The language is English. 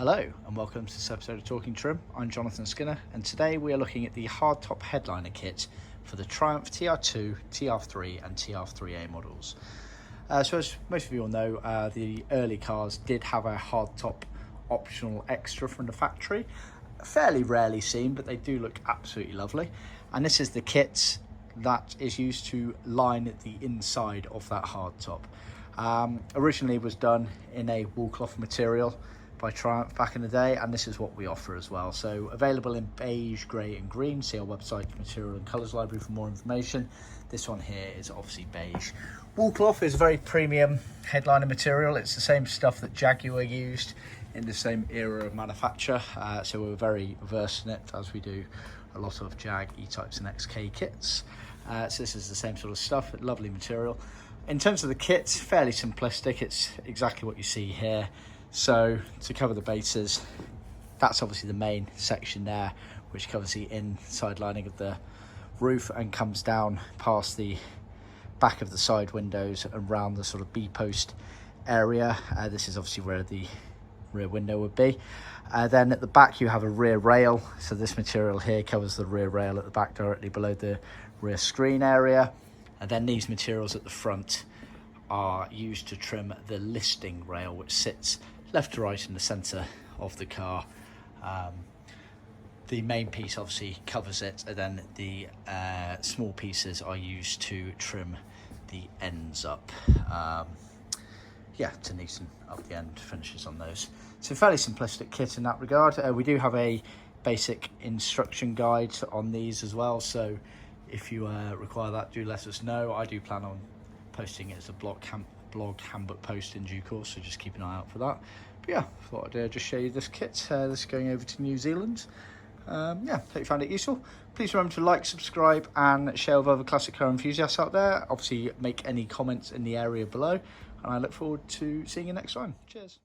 Hello and welcome to this episode of Talking Trim. I'm Jonathon Skinner and today we are looking at the hardtop headliner kit for the Triumph TR2, TR3 and TR3A models. So as most of you all know, the early cars did have a hardtop optional extra from the factory. Fairly rarely seen, but they do look absolutely lovely. And this is the kit that is used to line the inside of that hardtop. Originally was done in a woolcloth material by Triumph back in the day, and this is what we offer as well. So available in beige, grey and green. See our website, material and colours library for more information. This one here is obviously beige. Woolcloth is a very premium headliner material. It's the same stuff that Jaguar used in the same era of manufacture, so we're very versed in it, as we do a lot of Jag, E-types and XK kits. So this is the same sort of stuff, lovely material. In terms of the kit, fairly simplistic. It's exactly what you see here. So to cover the bases, that's obviously the main section there, which covers the inside lining of the roof and comes down past the back of the side windows and around the sort of B-post area. This is obviously where the rear window would be. Then at the back you have a rear rail. So this material here covers the rear rail at the back, directly below the rear screen area. And then these materials at the front are used to trim the listing rail, which sits left to right in the centre of the car. The main piece obviously covers it, and then the small pieces are used to trim the ends up. To neaten up the end finishes on those. So fairly simplistic kit in that regard. We do have a basic instruction guide on these as well, so if you require that, do let us know. I do plan on posting it as a blog handbook post in due course, so just keep an eye out for that. But yeah, thought I'd just show you this kit. This is going over to New Zealand. Hope you found it useful. Please remember to like, subscribe and share with other classic car enthusiasts out there. Obviously make any comments in the area below, and I look forward to seeing you next time. Cheers.